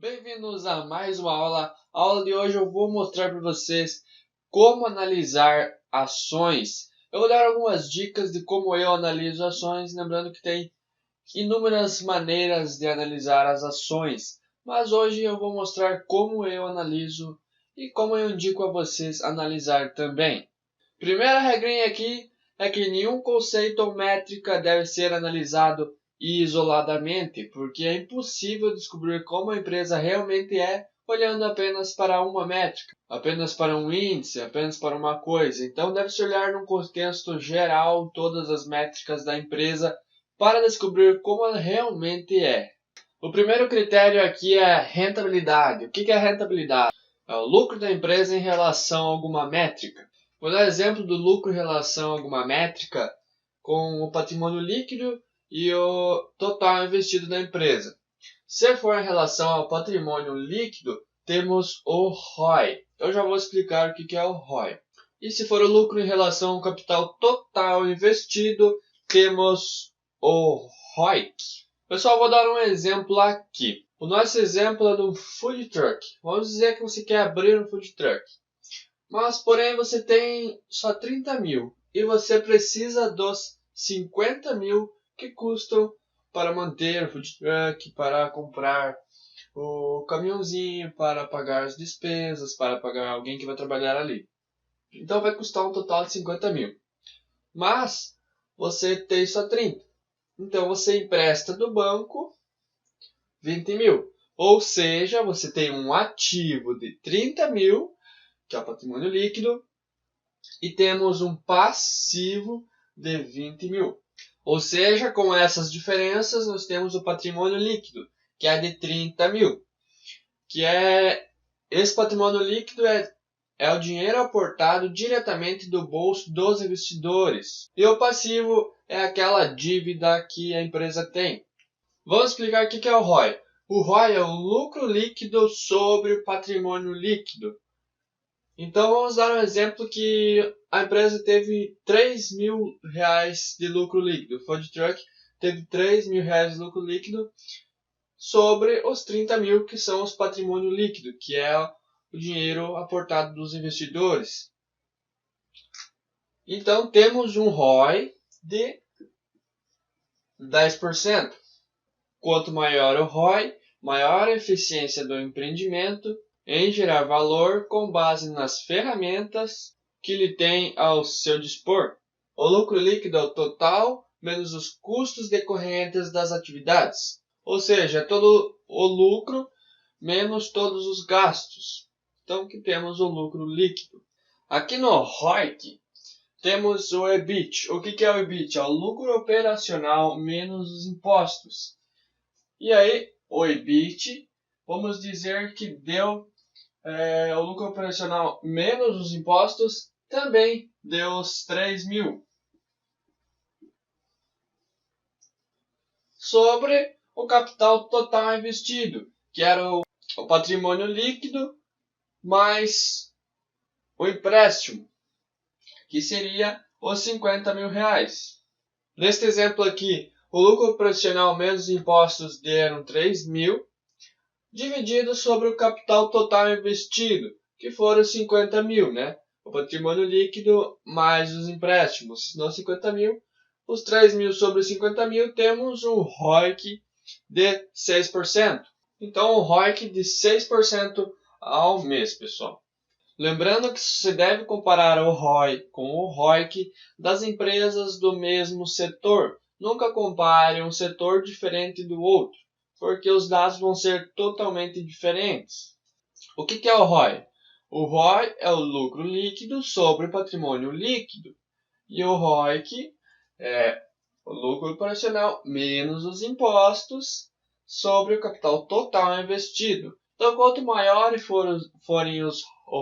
Bem-vindos a mais uma aula. A aula de hoje eu vou mostrar para vocês como analisar ações. Eu vou dar algumas dicas de como eu analiso ações, lembrando que tem inúmeras maneiras de analisar as ações. Mas hoje eu vou mostrar como eu analiso e como eu indico a vocês analisar também. Primeira regrinha aqui é que nenhum conceito ou métrica deve ser analisado isoladamente, porque é impossível descobrir como a empresa realmente é olhando apenas para uma métrica, apenas para um índice, apenas para uma coisa. Então deve-se olhar num contexto geral todas as métricas da empresa para descobrir como ela realmente é. O primeiro critério aqui é rentabilidade. O que é rentabilidade? É o lucro da empresa em relação a alguma métrica. Vou dar exemplo do lucro em relação a alguma métrica com o patrimônio líquido e o total investido na empresa. Se for em relação ao patrimônio líquido, temos o ROI. Eu já vou explicar o que é o ROI. E se for o lucro em relação ao capital total investido, temos o ROIC. Pessoal, vou dar um exemplo aqui. O nosso exemplo é do food truck. Vamos dizer que você quer abrir um food truck. Mas, porém, você tem só 30 mil e você precisa dos 50 mil que custam para manter o food truck, para comprar o caminhãozinho, para pagar as despesas, para pagar alguém que vai trabalhar ali. Então vai custar um total de 50 mil. Mas você tem só 30. Então você empresta do banco 20 mil. Ou seja, você tem um ativo de 30 mil, que é o patrimônio líquido, e temos um passivo de 20 mil. Ou seja, com essas diferenças, nós temos o patrimônio líquido, que é de 30 mil. Esse patrimônio líquido é o dinheiro aportado diretamente do bolso dos investidores. E o passivo é aquela dívida que a empresa tem. Vamos explicar o que é o ROI. O ROI é o lucro líquido sobre o patrimônio líquido. Então vamos dar um exemplo que a empresa teve 3 mil reais de lucro líquido. O food truck teve 3 mil reais de lucro líquido sobre os 30 mil que são os patrimônio líquido, que é o dinheiro aportado dos investidores. Então temos um ROI de 10%. Quanto maior o ROI, maior a eficiência do empreendimento em gerar valor com base nas ferramentas que ele tem ao seu dispor. O lucro líquido é o total menos os custos decorrentes das atividades, ou seja, todo o lucro menos todos os gastos. Então, que temos o lucro líquido. Aqui no ROIC, temos o EBIT. O que é o EBIT? É o lucro operacional menos os impostos. E aí, o EBIT, vamos dizer que deu o lucro operacional menos os impostos, também deu os 3 mil. Sobre o capital total investido, que era o patrimônio líquido mais o empréstimo, que seria os 50 mil reais. Neste exemplo aqui, o lucro operacional menos impostos deram 3 mil, dividido sobre o capital total investido, que foram 50 mil, né? O patrimônio líquido mais os empréstimos, não 50 mil. Os 3 mil sobre os 50 mil, temos um ROIC de 6%. Então, um ROIC de 6% ao mês, pessoal. Lembrando que você deve comparar o ROI com o ROIC das empresas do mesmo setor. Nunca compare um setor diferente do outro, porque os dados vão ser totalmente diferentes. O que é o ROI? O ROI é o lucro líquido sobre o patrimônio líquido. E o ROIC é o lucro operacional menos os impostos sobre o capital total investido. Então, quanto maiores forem o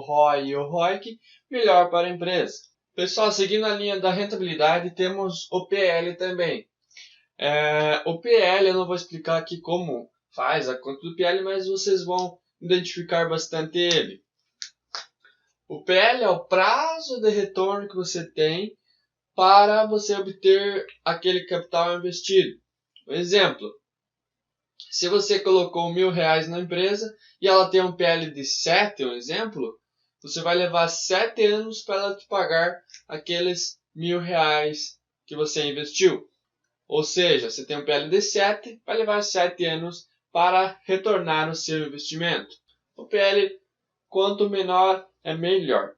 ROI e o ROIC, melhor para a empresa. Pessoal, seguindo a linha da rentabilidade, temos o PL também. O PL, eu não vou explicar aqui como faz a conta do PL, mas vocês vão identificar bastante ele. O PL é o prazo de retorno que você tem para você obter aquele capital investido. Por exemplo, Se você colocou R$ 1.000 na empresa e ela tem um PL de 7, um exemplo, você vai levar 7 anos para ela te pagar aqueles R$ 1.000 que você investiu. Ou seja, você tem um PL de 7, vai levar 7 anos para retornar o seu investimento. O PL, quanto menor, é melhor.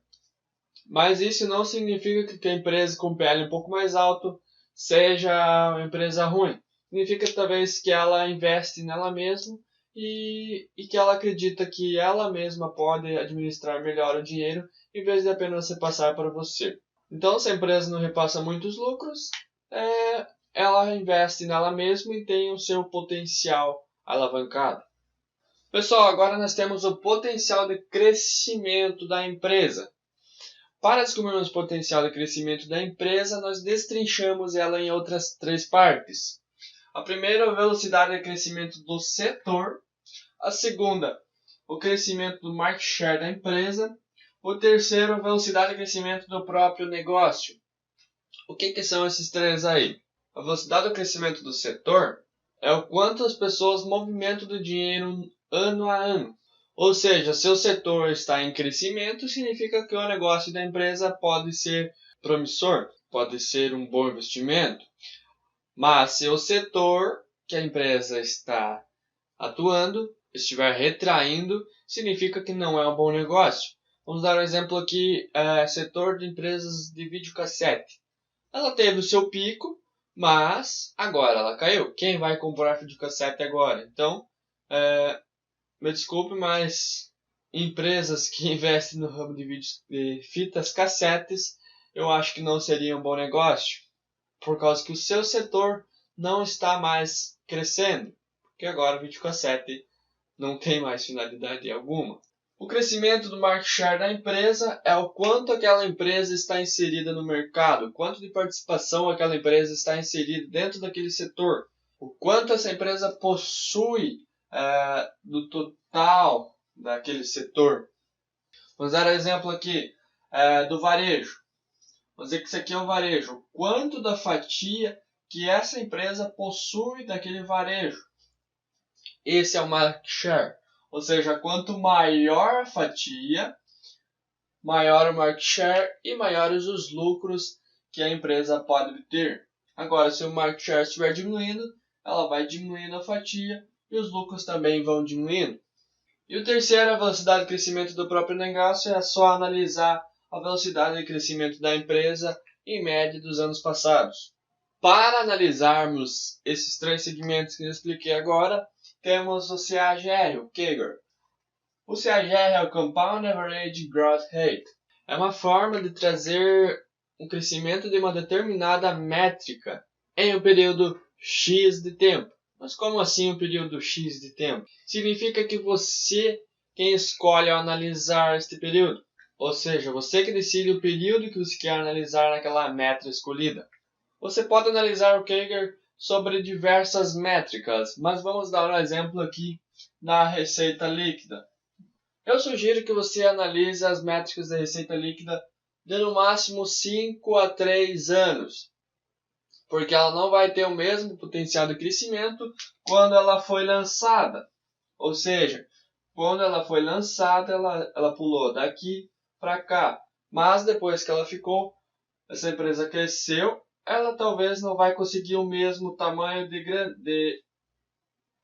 Mas isso não significa que a empresa com PL um pouco mais alto seja uma empresa ruim. Significa talvez que ela investe nela mesma e que ela acredita que ela mesma pode administrar melhor o dinheiro em vez de apenas repassar para você. Então, se a empresa não repassa muitos lucros, ela investe nela mesma e tem o seu potencial alavancado. Pessoal, agora nós temos o potencial de crescimento da empresa. Para descobrirmos o potencial de crescimento da empresa, nós destrinchamos ela em outras 3 partes. A primeira, a velocidade de crescimento do setor. A segunda, o crescimento do market share da empresa. O terceiro, a velocidade de crescimento do próprio negócio. O que são esses 3 aí? A velocidade do crescimento do setor é o quanto as pessoas movimentam do dinheiro ano a ano. Ou seja, se o setor está em crescimento, significa que o negócio da empresa pode ser promissor, pode ser um bom investimento. Mas se o setor que a empresa está atuando estiver retraindo, significa que não é um bom negócio. Vamos dar um exemplo aqui, setor de empresas de videocassete. Ela teve o seu pico, mas agora ela caiu. Quem vai comprar videocassete agora? Então, me desculpe, mas empresas que investem no ramo de fitas cassetes, eu acho que não seria um bom negócio, por causa que o seu setor não está mais crescendo, porque agora o videocassete não tem mais finalidade alguma. O crescimento do market share da empresa é o quanto aquela empresa está inserida no mercado, quanto de participação aquela empresa está inserida dentro daquele setor, o quanto essa empresa possui do total daquele setor. Vamos dar um exemplo aqui do varejo. Vamos dizer que isso aqui é o varejo. O quanto da fatia que essa empresa possui daquele varejo. Esse é o market share. Ou seja, quanto maior a fatia, maior o market share e maiores os lucros que a empresa pode ter. Agora, se o market share estiver diminuindo, ela vai diminuindo a fatia e os lucros também vão diminuindo. E o terceiro, a velocidade de crescimento do próprio negócio, é só analisar a velocidade de crescimento da empresa em média dos anos passados. Para analisarmos esses 3 segmentos que eu expliquei agora, temos o CAGR, o CAGR. O CAGR é o Compound Average Growth Rate. É uma forma de trazer um crescimento de uma determinada métrica em um período X de tempo. Mas como assim um período X de tempo? Significa que você quem escolhe ao analisar este período. Ou seja, você que decide o período que você quer analisar naquela métrica escolhida. Você pode analisar o CAGR sobre diversas métricas, mas vamos dar um exemplo aqui na receita líquida. Eu sugiro que você analise as métricas da receita líquida de no máximo 5 a 3 anos, porque ela não vai ter o mesmo potencial de crescimento quando ela foi lançada. Ou seja, quando ela foi lançada, ela pulou daqui para cá, mas depois que ela ficou, essa empresa cresceu, ela talvez não vai conseguir o mesmo tamanho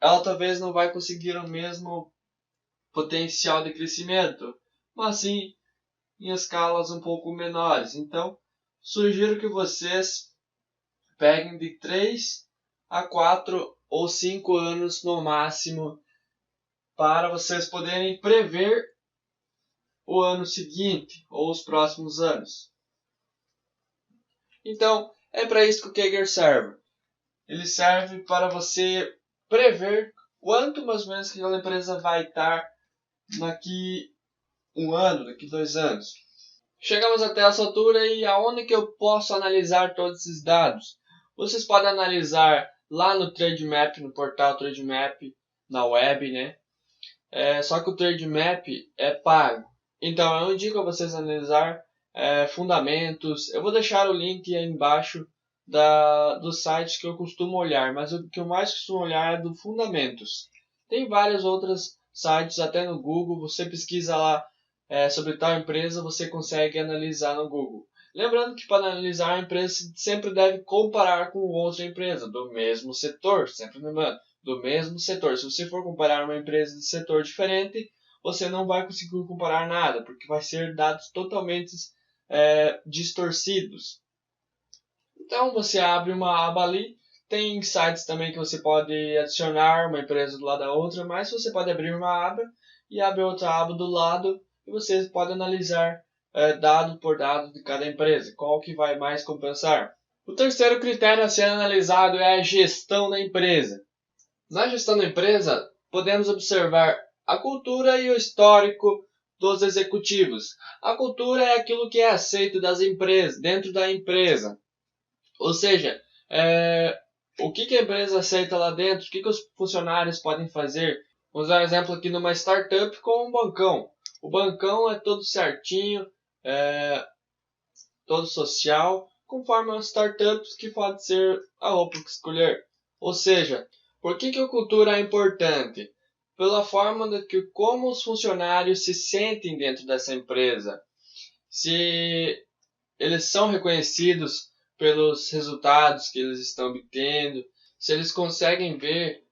ela talvez não vai conseguir o mesmo potencial de crescimento, mas sim em escalas um pouco menores. Então, sugiro que vocês peguem de 3 a 4 ou 5 anos no máximo para vocês poderem prever o ano seguinte ou os próximos anos. Então, é para isso que o CAGR serve. Ele serve para você prever quanto mais ou menos que aquela empresa vai estar daqui 1 ano, daqui 2 anos. Chegamos até essa altura e aonde que eu posso analisar todos esses dados? Vocês podem analisar lá no Trademap, no portal Trademap, na web, né? Só que o Trademap é pago. Então eu indico a vocês analisar fundamentos. Eu vou deixar o link aí embaixo dos sites que eu costumo olhar, mas o que eu mais costumo olhar é do Fundamentos. Tem vários outros sites, até no Google, você pesquisa lá sobre tal empresa, você consegue analisar no Google. Lembrando que para analisar a empresa, sempre deve comparar com outra empresa do mesmo setor, sempre lembrando, do mesmo setor. Se você for comparar uma empresa de setor diferente, você não vai conseguir comparar nada, porque vai ser dados totalmente distorcidos. Então você abre uma aba ali, tem sites também que você pode adicionar uma empresa do lado da outra, mas você pode abrir uma aba e abrir outra aba do lado e você pode analisar dado por dado de cada empresa, qual que vai mais compensar. O terceiro critério a ser analisado é a gestão da empresa. Na gestão da empresa, podemos observar a cultura e o histórico dos executivos. A cultura é aquilo que é aceito das empresas, dentro da empresa. Ou seja, o que a empresa aceita lá dentro, o que os funcionários podem fazer. Vamos dar um exemplo aqui numa startup com um bancão. O bancão é todo certinho, todo social, conforme as startups que pode ser a roupa que escolher. Ou seja, por que a cultura é importante? Pela forma de que como os funcionários se sentem dentro dessa empresa. Se eles são reconhecidos pelos resultados que eles estão obtendo, se eles conseguem ver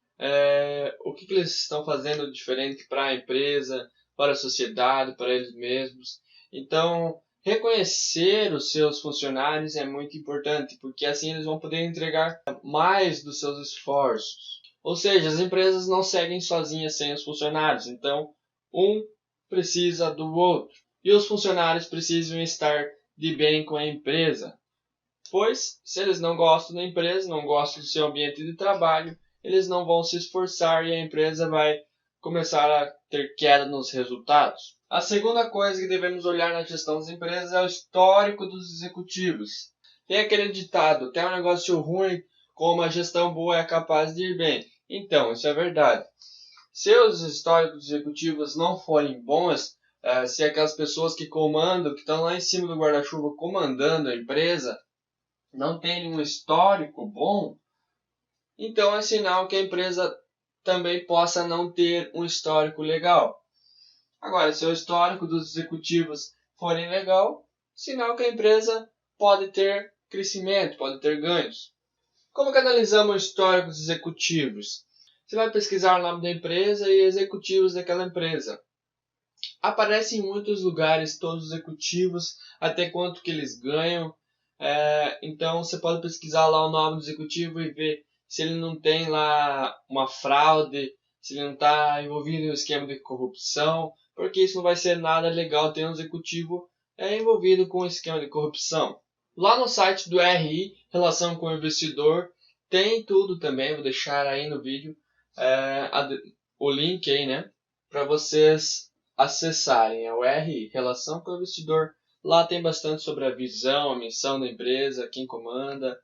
o que eles estão fazendo diferente para a empresa, para a sociedade, para eles mesmos. Então, reconhecer os seus funcionários é muito importante, porque assim eles vão poder entregar mais dos seus esforços. Ou seja, as empresas não seguem sozinhas sem os funcionários, então um precisa do outro. E os funcionários precisam estar de bem com a empresa. Pois, se eles não gostam da empresa, não gostam do seu ambiente de trabalho, eles não vão se esforçar e a empresa vai começar a ter queda nos resultados. A segunda coisa que devemos olhar na gestão das empresas é o histórico dos executivos. Tem aquele ditado, tem um negócio ruim, como a gestão boa é capaz de ir bem. Então, isso é verdade. Se os históricos dos executivos não forem bons, se aquelas pessoas que comandam, que estão lá em cima do guarda-chuva comandando a empresa, não tem um histórico bom, então é sinal que a empresa também possa não ter um histórico legal. Agora, se o histórico dos executivos forem legal, sinal que a empresa pode ter crescimento, pode ter ganhos. Como que analisamos o histórico dos executivos? Você vai pesquisar o nome da empresa e executivos daquela empresa. Aparece em muitos lugares todos os executivos, até quanto que eles ganham. Então você pode pesquisar lá o nome do executivo e ver se ele não tem lá uma fraude, se ele não está envolvido em um esquema de corrupção, porque isso não vai ser nada legal ter um executivo envolvido com um esquema de corrupção. Lá no site do RI, Relação com o Investidor, tem tudo também, vou deixar aí no vídeo o link aí, né, para vocês acessarem. É o RI, Relação com o Investidor. Lá tem bastante sobre a visão, a missão da empresa, quem comanda, o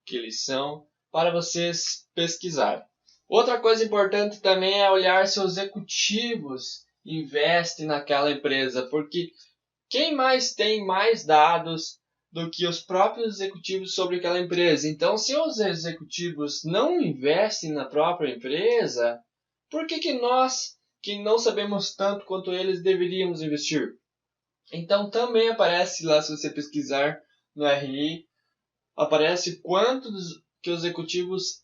que eles são, para vocês pesquisarem. Outra coisa importante também é olhar se os executivos investem naquela empresa, porque quem mais tem mais dados do que os próprios executivos sobre aquela empresa? Então, se os executivos não investem na própria empresa, por que nós, que não sabemos tanto quanto eles, deveríamos investir? Então também aparece lá, se você pesquisar no RI, aparece quantos que os executivos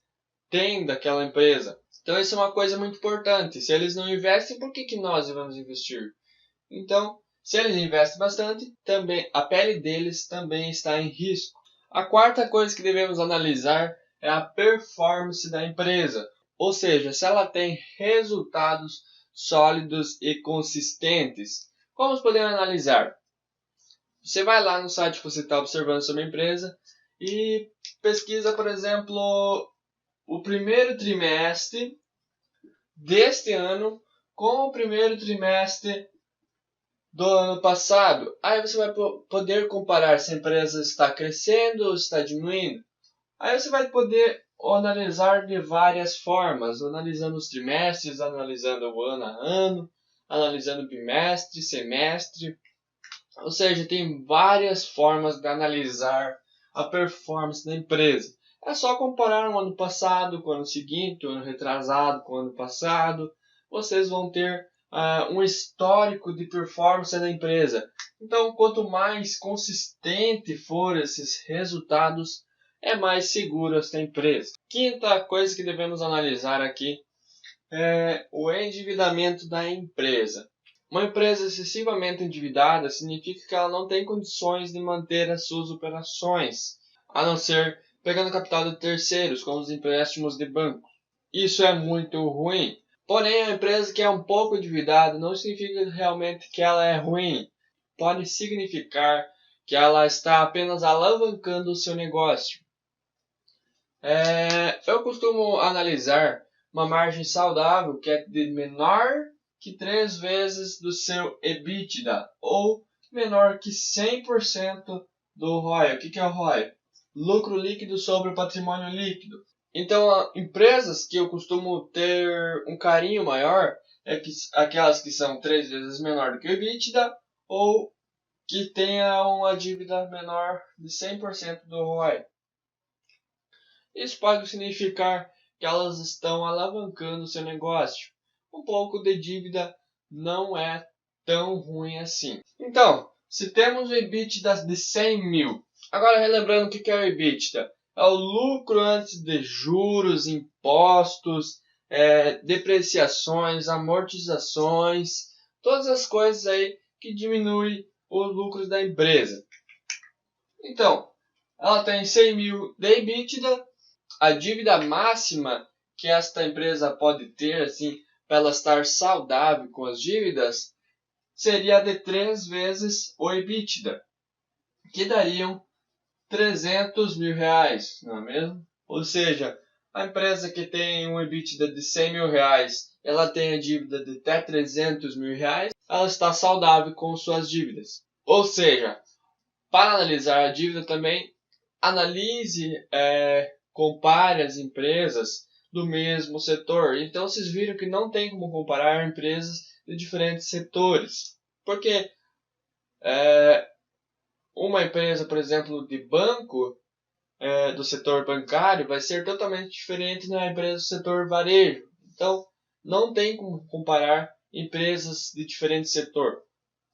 têm daquela empresa. Então isso é uma coisa muito importante. Se eles não investem, por que nós devemos investir? Então, se eles investem bastante, também a pele deles também está em risco. A quarta coisa que devemos analisar é a performance da empresa. Ou seja, se ela tem resultados sólidos e consistentes. Como podemos analisar? Você vai lá no site que você está observando sobre a empresa e pesquisa, por exemplo, o primeiro trimestre deste ano com o primeiro trimestre do ano passado. Aí você vai poder comparar se a empresa está crescendo ou está diminuindo. Aí você vai poder analisar de várias formas, analisando os trimestres, analisando o ano a ano, analisando bimestre, semestre. Ou seja, tem várias formas de analisar a performance da empresa. É só comparar o ano passado com o ano seguinte, o ano retrasado com o ano passado. Vocês vão ter um histórico de performance da empresa. Então, quanto mais consistente for esses resultados, é mais seguro esta empresa. Quinta coisa que devemos analisar aqui é o endividamento da empresa. Uma empresa excessivamente endividada significa que ela não tem condições de manter as suas operações, a não ser pegando capital de terceiros, como os empréstimos de banco. Isso é muito ruim. Porém, a empresa que é um pouco endividada não significa realmente que ela é ruim. Pode significar que ela está apenas alavancando o seu negócio. Eu costumo analisar uma margem saudável que é de menor que 3 vezes do seu EBITDA ou menor que 100% do ROI. O que é o ROI? Lucro líquido sobre o patrimônio líquido. Então, empresas que eu costumo ter um carinho maior é aquelas que são 3 vezes menor do que o EBITDA ou que tenha uma dívida menor de 100% do ROI. Isso pode significar que elas estão alavancando seu negócio. Um pouco de dívida não é tão ruim assim. Então, se temos o EBITDA de 100 mil, agora relembrando o que é o EBITDA. É o lucro antes de juros, impostos, depreciações, amortizações, todas as coisas aí que diminuem os lucros da empresa. Então, ela tem 100 mil de EBITDA. A dívida máxima que esta empresa pode ter, assim, para ela estar saudável com as dívidas, seria de 3 vezes o EBITDA, que dariam 300 mil reais, não é mesmo? Ou seja, a empresa que tem um EBITDA de 100 mil reais, ela tem a dívida de até 300 mil reais, ela está saudável com suas dívidas. Ou seja, para analisar a dívida também, analise, compare as empresas do mesmo setor. Então vocês viram que não tem como comparar empresas de diferentes setores. Porque uma empresa, por exemplo, de banco, do setor bancário, vai ser totalmente diferente da empresa do setor varejo. Então não tem como comparar empresas de diferente setor.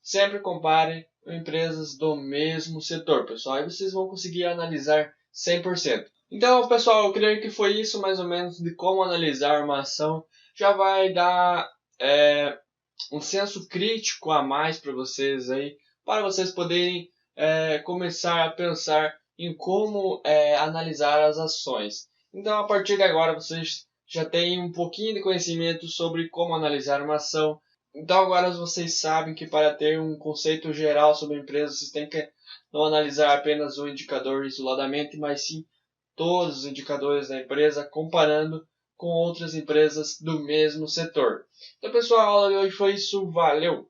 Sempre compare empresas do mesmo setor, pessoal. Aí vocês vão conseguir analisar 100%. Então, pessoal, eu creio que foi isso mais ou menos de como analisar uma ação. Já vai dar um senso crítico a mais para vocês aí, para vocês poderem começar a pensar em como analisar as ações. Então, a partir de agora, vocês já têm um pouquinho de conhecimento sobre como analisar uma ação. Então agora vocês sabem que para ter um conceito geral sobre a empresa, vocês têm que não analisar apenas um indicador isoladamente, mas sim todos os indicadores da empresa, comparando com outras empresas do mesmo setor. Então pessoal, a aula de hoje foi isso, valeu!